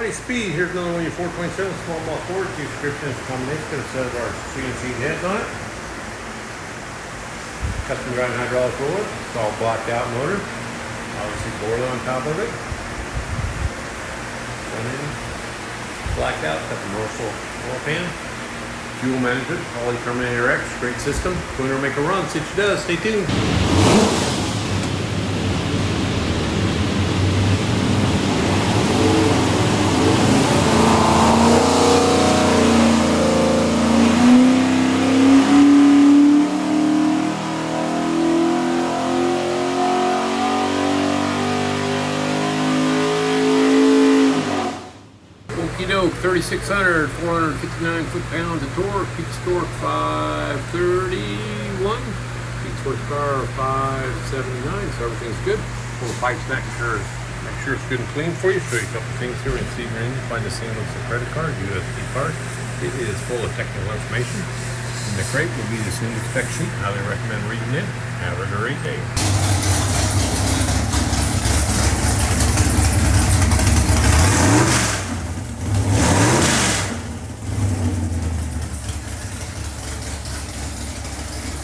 Alrighty, speed. Here's another one of your 427 small block Ford. Description is a combination. Got a set of our CNC heads on it. Custom ground hydraulic roller. It's all blocked out motor. Obviously boiler on top of it. Front end blacked out. Got the Motorsport oil pan. Fuel management. Poly Terminator X. Great system. Go in there and make a run. See what she does. Stay tuned. Doke, 3,600, 459 foot-pounds of torque, peak torque 531, peak horsepower 579, so everything's good. Pull the pipes back, make sure it's good and clean for you. Show you a couple things here. Receive your engine, find the seal of the credit card, USB card. It is full of technical information. In the crate will be the soon spec sheet. Highly recommend reading it. Have a great day.